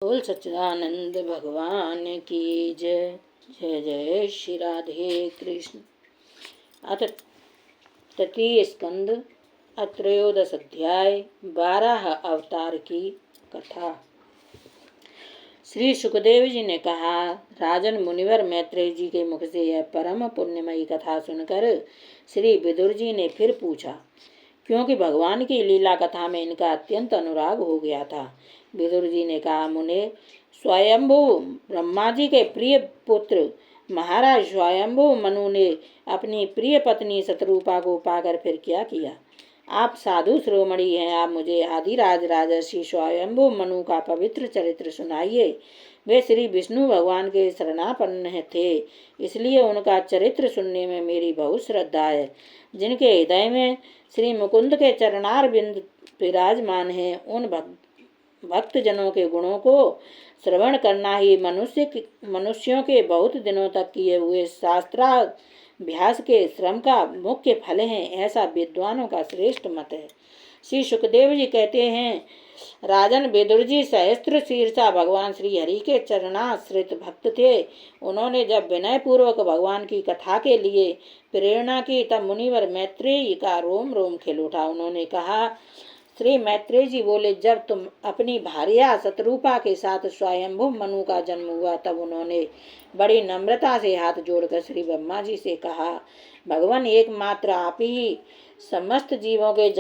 बोल सच्चिदानंद भगवान की जय। जय जय श्री राधे कृष्ण। अथ तृतीय स्कंद अत्रयोदश अध्याय 12 अवतार की कथा। श्री सुखदेव जी ने कहा, राजन मुनिवर मैत्रेय जी के मुख से यह परम पुण्यमयी कथा सुनकर श्री विदुर जी ने फिर पूछा, क्योंकि भगवान की लीला कथा में इनका अत्यंत अनुराग हो गया था। विदुर जी ने कहा, मुने, स्वयंभू ब्रह्मा जी के प्रिय पुत्र महाराज स्वयंभू मनु ने अपनी प्रिय पत्नी शतरूपा को पाकर फिर क्या किया? आप साधु शिरोमणि हैं, आप मुझे आदिराज राजर्षि स्वयंभू मनु का पवित्र चरित्र सुनाइए। वे श्री विष्णु भगवान के शरणापन्न थे, इसलिए उनका चरित्र सुनने में मेरी बहुत श्रद्धा है। जिनके हृदय में श्री मुकुंद के चरणार बिंद विराजमान हैं, उन भक्तजनों के गुणों को श्रवण करना ही मनुष्यों के बहुत दिनों तक किए हुए शास्त्राभ्यास के श्रम का मुख्य फल है, ऐसा विद्वानों का श्रेष्ठ मत है। श्री सुखदेव जी कहते हैं, राजन विदुर जी सहस्त्र शीर्षा भगवान श्री हरि के चरणाश्रित भक्त थे। उन्होंने जब विनय पूर्वक भगवान की कथा के लिए प्रेरणा की, तब मुनिवर मैत्रेय का रोम रोम खिल उठा। उन्होंने कहा, श्री मैत्रेय जी बोले, जब तुम अपनी भार्या शतरूपा के साथ स्वयंभू मनु का जन्म हुआ, तब उन्होंने बड़ी नम्रता से हाथ जोड़कर श्री ब्रह्मा जी से कहा, भगवान एकमात्र आप ही समस्त जीवों के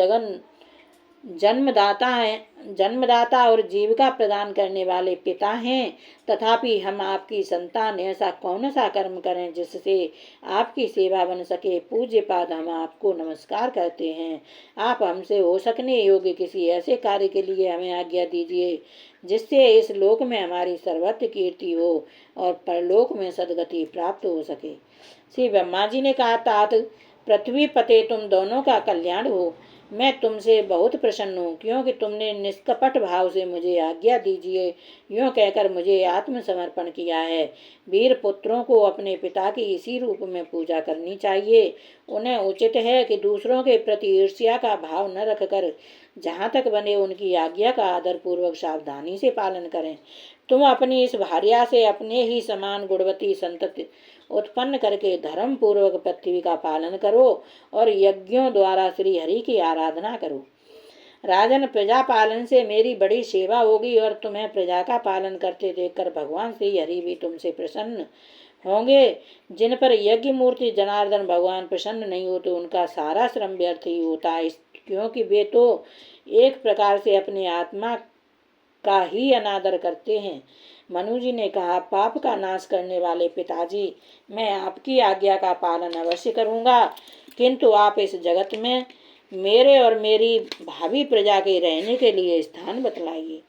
जन्मदाता और जीविका प्रदान करने वाले पिता हैं। तथापि हम आपकी संतान, ऐसा कौन सा कर्म करें जिससे आपकी सेवा बन सके? पूज्य पाद, हम आपको नमस्कार करते हैं। आप हमसे हो सकने योग्य किसी ऐसे कार्य के लिए हमें आज्ञा दीजिए जिससे इस लोक में हमारी सर्वत्र कीर्ति हो और परलोक में सदगति प्राप्त हो सके। श्री ब्रह्मा जी ने कहा, तात पृथ्वी पते, तुम दोनों का कल्याण हो। मैं तुमसे बहुत प्रसन्न हूँ, क्योंकि तुमने निष्कपट भाव से मुझे आज्ञा दीजिए यूँ कहकर मुझे आत्मसमर्पण किया है। वीर पुत्रों को अपने पिता की इसी रूप में पूजा करनी चाहिए। उन्हें उचित है कि दूसरों के प्रति ईर्ष्या का भाव न रखकर जहाँ तक बने उनकी आज्ञा का आदर पूर्वक सावधानी से पालन करें। तुम अपनी इस भार्या से अपने ही समान गुणवती संतति उत्पन्न करके धर्म पूर्वक पृथ्वी का पालन करो और यज्ञों द्वारा श्री हरि की आराधना करो। राजन, प्रजा पालन से मेरी बड़ी सेवा होगी और तुम्हें प्रजा का पालन करते देखकर भगवान श्री हरि भी तुमसे प्रसन्न होंगे। जिन पर यज्ञ मूर्ति जनार्दन भगवान प्रसन्न नहीं होते, उनका सारा श्रम व्यर्थ ही होता है, क्योंकि वे तो एक प्रकार से अपने आत्मा का ही अनादर करते हैं। मनु जी ने कहा, पाप का नाश करने वाले पिताजी, मैं आपकी आज्ञा का पालन अवश्य करूंगा, किंतु आप इस जगत में मेरे और मेरी भावी प्रजा के रहने के लिए स्थान बतलाइए।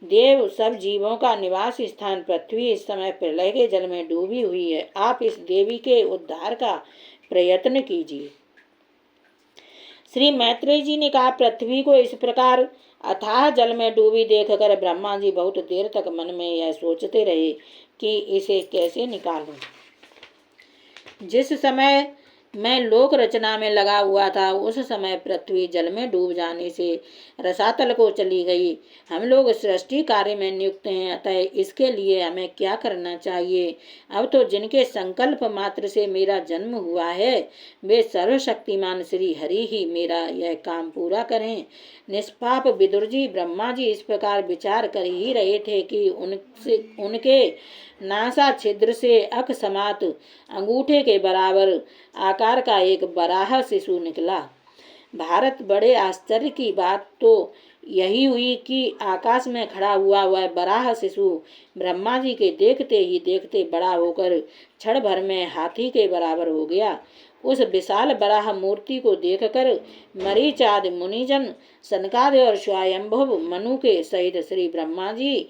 देव सब जीवों का निवास स्थान पृथ्वी इस समय प्रलय के जल में डूबी हुई है। आप इस देवी के उद्धार का प्रयत्न कीजिए। श्री मैत्रेय जी ने कहा, पृथ्वी को इस प्रकार अथाह जल में डूबी देखकर ब्रह्मा जी बहुत देर तक मन में यह सोचते रहे कि इसे कैसे निकालूं। जिस समय मैं लोक रचना में लगा हुआ था, उस समय पृथ्वी जल में डूब जाने से रसातल को चली गई। हम लोग सृष्टि कार्य में नियुक्त हैं, अतः इसके लिए हमें क्या करना चाहिए? अब तो जिनके संकल्प मात्र से मेरा जन्म हुआ है, वे सर्वशक्तिमान श्री हरि ही मेरा यह काम पूरा करें। निष्पाप विदुर जी ब्रह्मा जी इस प्रकार विचार कर ही रहे थे कि उनके नासा छिद्र से अक समात अंगूठे के बराबर आकार का एक बराह शिशु निकला। भारत, बड़े आश्चर्य की बात तो यही हुई कि आकाश में खड़ा हुआ वह बराह शिशु ब्रह्मा जी के देखते ही देखते बड़ा होकर क्षण भर में हाथी के बराबर हो गया। उस विशाल बराह मूर्ति को देखकर मरीचाद मुनिजन, सनकादि और स्वयंभव मनु के सहित श्री ब्रह्मा जी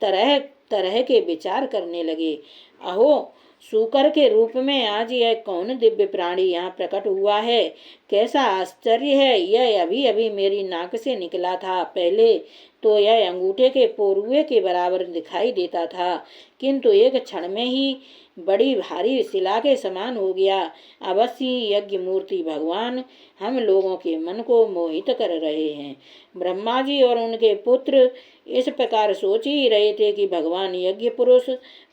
तरह तरह के विचार करने लगे। अहो, शूकर के रूप में आज यह कौन दिव्य प्राणी यहाँ प्रकट हुआ है? कैसा आश्चर्य है! यह अभी अभी मेरी नाक से निकला था, पहले तो यह अंगूठे के पोरुए के बराबर दिखाई देता था, किंतु एक क्षण में ही बड़ी भारी शिला के समान हो गया। अवश्य यज्ञ मूर्ति भगवान हम लोगों के मन को मोहित कर रहे हैं। ब्रह्मा जी और उनके पुत्र इस प्रकार सोच ही रहे थे कि भगवान यज्ञ पुरुष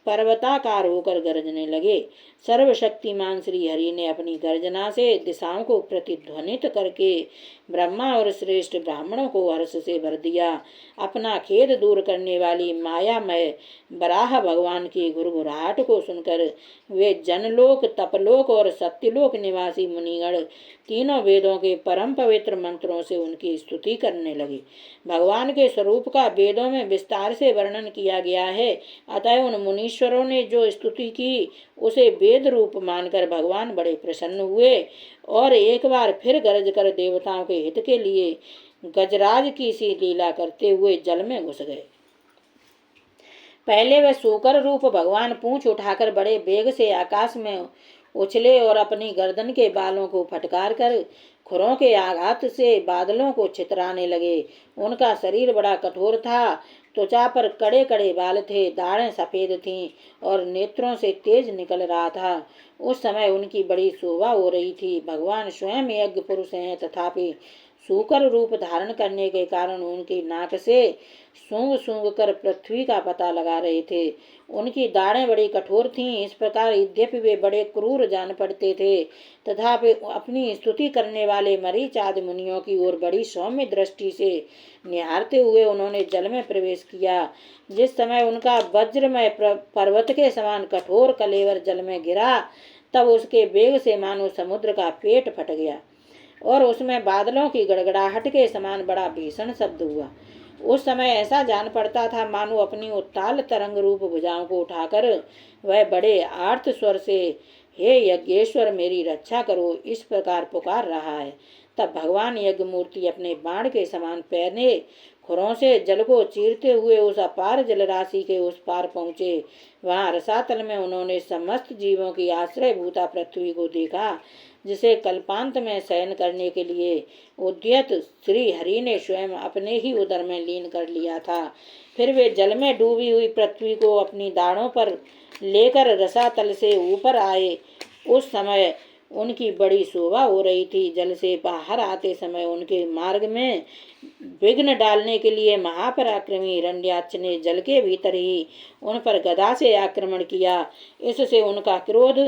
पर्वताकार होकर गरजने लगे। सर्वशक्तिमान श्री हरि ने अपनी गर्जना से दिशाओं को प्रतिध्वनित करके ब्रह्मा और श्रेष्ठ ब्राह्मणों को हर्ष से भर दिया। अपना खेद दूर करने वाली मायामय बराह भगवान की गुरगुराहट को सुनकर वे जनलोक, तपलोक और सत्यलोक निवासी मुनिगण तीनों वेदों के परम पवित्र मंत्रों से उनकी स्तुति करने लगे। भगवान के स्वरूप का वेदों में विस्तार से वर्णन किया गया है, अतः उन मुनीश्वरों ने जो स्तुति की उसे वेद रूप मानकर भगवान बड़े प्रसन्न हुए और एक बार फिर गरज कर देवताओं के हित के लिए गजराज की सी लीला करते हुए जल में घुस गए। पहले वह सूकर रूप भगवान पूंछ उठाकर बड़े वेग से आकाश में उछले और अपनी गर्दन के बालों को फटकार कर खुरों के आघात से बादलों को छितराने लगे। उनका शरीर बड़ा कठोर था, त्वचा पर कड़े कड़े बाल थे, दाढ़ें सफेद थीं और नेत्रों से तेज निकल रहा था। उस समय उनकी बड़ी शोभा हो रही थी। भगवान स्वयं यज्ञ पुरुष हैं, तथापि सूकर रूप धारण करने के कारण उनकी नाक से सूंघ सूंघ कर पृथ्वी का पता लगा रहे थे। उनकी दाढ़ें बड़ी कठोर थीं। इस प्रकार यद्यपि वे बड़े क्रूर जान पड़ते थे, तथापि अपनी स्तुति करने वाले मरीच आदि मुनियों की ओर बड़ी सौम्य दृष्टि से निहारते हुए उन्होंने जल में प्रवेश किया। जिस समय उनका वज्रमय पर्वत के समान कठोर कलेवर जल में गिरा, तब उसके वेग से मानो समुद्र का पेट फट गया और उसमें बादलों की गड़गड़ाहट के समान बड़ा भीषण शब्द हुआ। उस समय ऐसा जान पड़ता था मानो अपनी उत्ताल तरंग रूप भुजाओं को उठाकर वह बड़े आर्त स्वर से हे यज्ञेश्वर मेरी रक्षा करो इस प्रकार पुकार रहा है। तब भगवान यज्ञ मूर्ति अपने बाण के समान पैने खुरों से जल को चीरते हुए उस अपार जल राशि के उस पार पहुँचे। वहाँ रसातल में उन्होंने समस्त जीवों की आश्रय भूता पृथ्वी को देखा, जिसे कल्पांत में शयन करने के लिए उद्यत श्री हरि ने स्वयं अपने ही उदर में लीन कर लिया था। फिर वे जल में डूबी हुई पृथ्वी को अपनी दाढ़ों पर लेकर रसातल से ऊपर आए। उस समय उनकी बड़ी शोभा हो रही थी। जल से बाहर आते समय उनके मार्ग में विघ्न डालने के लिए महापराक्रमी हिरण्याक्ष ने जल के भीतर ही उन पर गदा से आक्रमण किया। इससे उनका क्रोध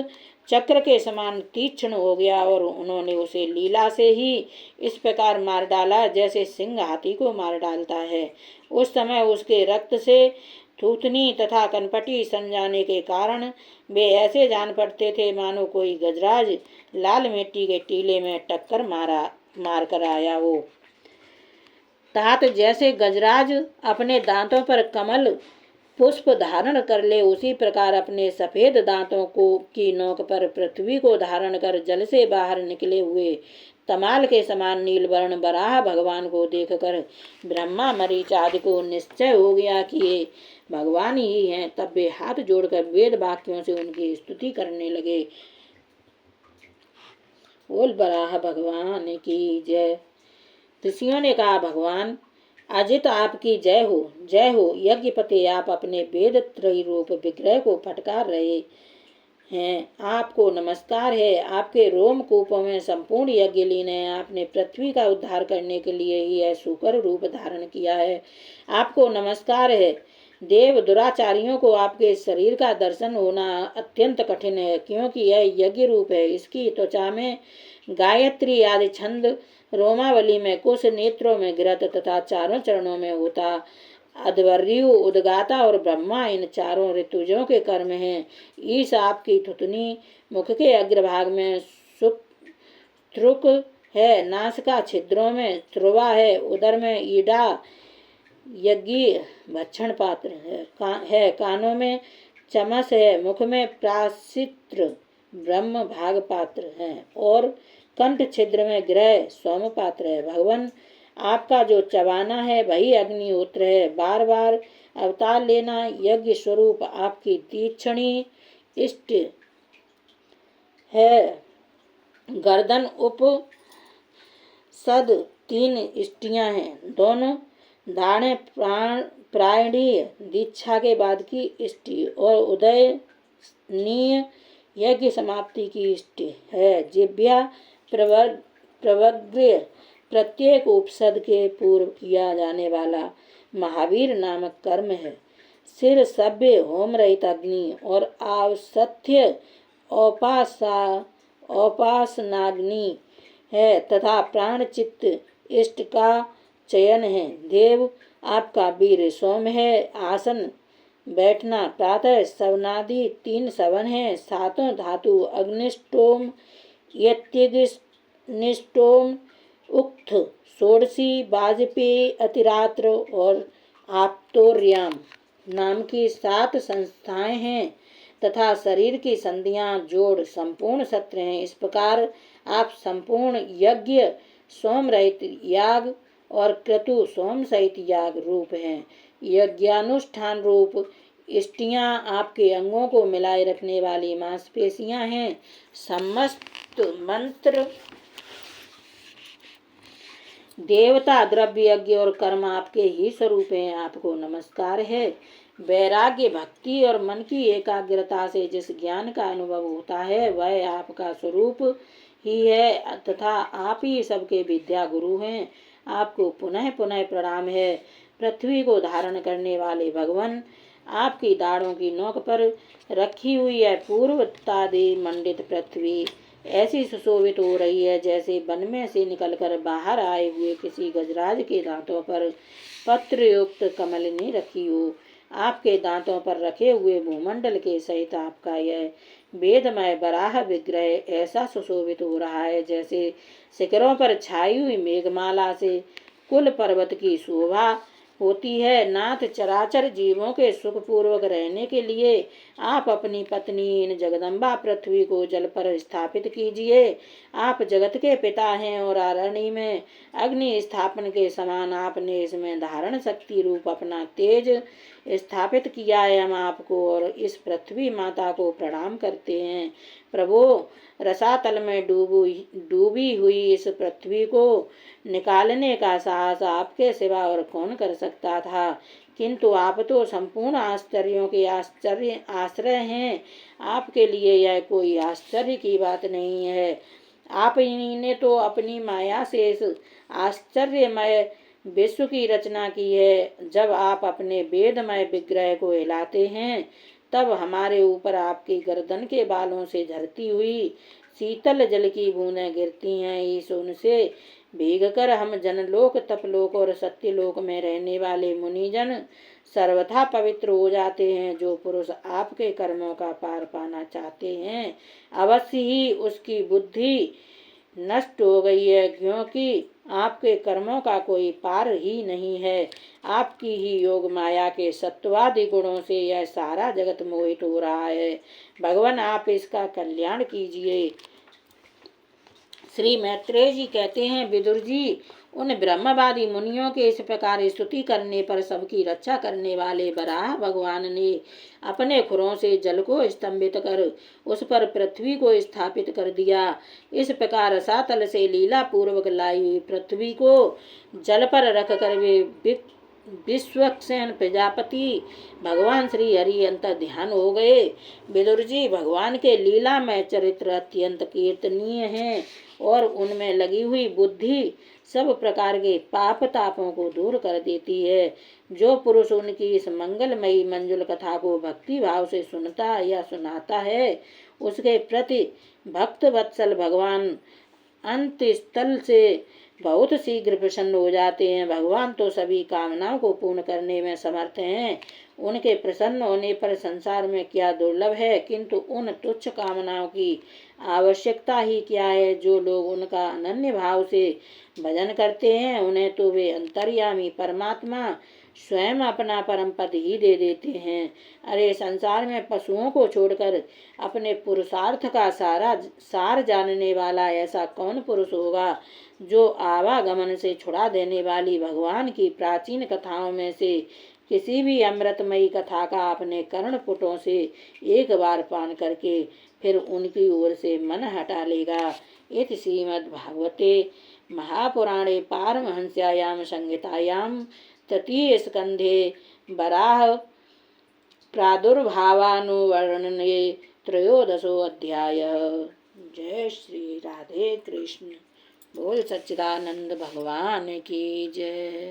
चक्र के समान तीक्ष्ण हो गया और उन्होंने उसे लीला से ही इस प्रकार मार डाला जैसे सिंह हाथी को मार डालता है। उस समय उसके रक्त से थूथनी तथा कनपटी सन जाने के कारण वे ऐसे जान पड़ते थे मानो कोई गजराज लाल मिट्टी के टीले में टक्कर मार कर आया हो। तात जैसे गजराज अपने दांतों पर कमल पुष्प धारण कर ले, उसी प्रकार अपने सफेद दांतों को की नोक पर पृथ्वी को धारण कर जल से बाहर निकले हुए तमाल के समान नीलवर्ण बराह भगवान को देखकर ब्रह्मा मरीच आदि को निश्चय हो गया कि ये भगवान ही हैं। तब वे हाथ जोड़कर वेद वाक्यों से उनकी स्तुति करने लगे। बोल बराह भगवान की जय। ऋषियों ने कहा, भगवान अजित आपकी जय हो, जय हो। यज्ञपति आप अपने वेद त्रयी रूप विग्रह को फटकार रहे हैं, आपको नमस्कार है। आपके रोम कूपों में संपूर्ण यज्ञ लीन है। आपने पृथ्वी का उद्धार करने के लिए ही यह सूकर रूप धारण किया है, आपको नमस्कार है। देव दुराचारियों को आपके शरीर का दर्शन होना अत्यंत कठिन है, क्योंकि यह यज्ञ रूप है। इसकी त्वचा में गायत्री आदि छंद, रोमावली में कुश, नेत्रों में गिरत तथा चारों चरणों में होता, अध्वर्यु, उद्गाता और ब्रह्मा इन चारों ऋतुजों के कर्म हैं। ईश आपकी थुतनी, मुख के अग्रभाग में त्रुक है, नासिका छिद्रों में ध्रुवा है, उदर में ईडा यज्ञ भक्षण पात्र है, कानों में चमस है, मुख में प्राशित्र ब्रह्म भाग पात्र है और कंठ छिद्र में ग्रह सोम पात्र है। भगवान आपका जो चबाना है वही अग्निहोत्र है। बार बार अवतार लेना यज्ञ स्वरूप आपकी तीक्ष्णी इष्ट है। गर्दन उप सद 3 इष्टियां हैं, दोनों दाणे प्रायणीय दीक्षा के बाद की इष्टि और उदयनीय यज्ञ समाप्ति की इष्टि है। जिह्वा प्रवर्ग्य प्रत्येक उपसद के पूर्व किया जाने वाला महावीर नामक कर्म है। सिर सभ्य होम रहित अग्नि और आवसथ्य औपासनाग्नि है तथा प्राण चित्त इष्ट का चयन है। देव आपका वीर सोम है। आसन बैठना प्रातः सवनादि 3 सवन है। सातों धातु अग्निष्टोम यज्ञनिष्टोम उक्त षोडशी वाजपेयी अतिरात्र और आप्तोर्याम नाम की 7 संस्थाएं हैं तथा शरीर की संधियां जोड़ संपूर्ण सत्र हैं। इस प्रकार आप संपूर्ण यज्ञ सोम रहित याग और क्रतु सोम सहित याग रूप हैं। यज्ञानुष्ठान रूप इष्टियां आपके अंगों को मिलाए रखने वाली मांसपेशियां हैं। समस्त मंत्र देवता द्रव्य यज्ञ और कर्म आपके ही स्वरूप हैं। आपको नमस्कार है। वैराग्य भक्ति और मन की एकाग्रता से जिस ज्ञान का अनुभव होता है वह आपका स्वरूप ही है तथा आप ही सबके विद्या गुरु हैं। आपको पुनः पुनः प्रणाम है। पृथ्वी को धारण करने वाले भगवान, आपकी दाढ़ों की नोक पर रखी हुई है पूर्वतादि मंडित पृथ्वी ऐसी सुशोभित हो रही है जैसे वन में से निकलकर बाहर आए हुए किसी गजराज के दांतों पर पत्र युक्त कमलिनी रखी हो। आपके दांतों पर रखे हुए भूमंडल के सहित आपका यह वेदमय बराह विग्रह ऐसा सुशोभित हो रहा है जैसे शिखरों पर छाई हुई मेघमाला से कुल पर्वत की शोभा होती है। नाथ, चराचर जीवों के सुखपूर्वक रहने के लिए आप अपनी पत्नी इन जगदम्बा पृथ्वी को जल पर स्थापित कीजिए। आप जगत के पिता हैं और अरण्य में अग्नि स्थापन के समान आपने इसमें धारण शक्ति रूप अपना तेज स्थापित किया है। हम आपको और इस पृथ्वी माता को प्रणाम करते हैं। प्रभु, रसातल में डूबी हुई इस पृथ्वी को निकालने का साहस आपके सिवा और कौन कर सकता था, किंतु आप तो संपूर्ण आश्चर्यों के आश्रय हैं। आपके लिए यह कोई आश्चर्य की बात नहीं है। आप ही ने तो अपनी माया से इस आश्चर्यमय विश्व की रचना की है। जब आप अपने वेदमय विग्रह को हिलाते हैं तब हमारे ऊपर आपकी गर्दन के बालों से झरती हुई शीतल जल की बूंदें गिरती हैं। इस उनसे भीगकर हम जनलोक, तपलोक और सत्यलोक में रहने वाले मुनिजन सर्वथा पवित्र हो जाते हैं। जो पुरुष आपके कर्मों का पार पाना चाहते हैं अवश्य ही उसकी बुद्धि नष्ट हो गई है, क्योंकि आपके कर्मों का कोई पार ही नहीं है। आपकी ही योग माया के सत्वादि गुणों से यह सारा जगत मोहित हो रहा है। भगवान, आप इसका कल्याण कीजिए। श्री मैत्रेय जी कहते हैं, विदुर जी, उन ब्रह्मवादी मुनियों के इस प्रकार स्तुति करने पर सबकी रक्षा करने वाले वराह भगवान ने अपने खुरों से जल को स्तंभित कर उस पर पृथ्वी को स्थापित कर दिया। इस प्रकार रसातल से लीला पूर्वक लाई हुई पृथ्वी को जल पर रख कर वे विश्वक्सेन प्रजापति भगवान श्री हरि अंतर ध्यान हो गए। विदुर जी, भगवान के लीला में चरित्र अत्यंत कीर्तनीय हैं और उनमें लगी हुई बुद्धि सब प्रकार के पाप तापों को दूर कर देती है। जो पुरुष उनकी इस मंगलमयी मंजुल कथा को भक्ति भाव से सुनता या सुनाता है उसके प्रति भक्त वत्सल भगवान अंत स्थल से बहुत शीघ्र प्रसन्न हो जाते हैं। भगवान तो सभी कामनाओं को पूर्ण करने में समर्थ हैं। उनके प्रसन्न होने पर संसार में क्या दुर्लभ है, किंतु उन तुच्छ कामनाओं की आवश्यकता ही क्या है। जो लोग उनका अनन्य भाव से भजन करते हैं उन्हें तो वे अंतर्यामी परमात्मा स्वयं अपना परम पद ही दे देते हैं। अरे, संसार में पशुओं को छोड़कर अपने पुरुषार्थ का सार जानने वाला ऐसा कौन पुरुष होगा जो आवागमन से छुड़ा देने वाली भगवान की प्राचीन कथाओं में से किसी भी अमृतमयी कथा का अपने कर्णपुटों से एक बार पान करके फिर उनकी ओर से मन हटा लेगा। इति श्रीमद्भागवते महापुराणे पारमहंस्यायां संहितायां तृतीय स्कंधे वराह प्रादुर्भावानुवर्णने त्रयोदशो अध्याय। जय श्री राधे कृष्ण। बोल सच्चिदानंद भगवान की जय।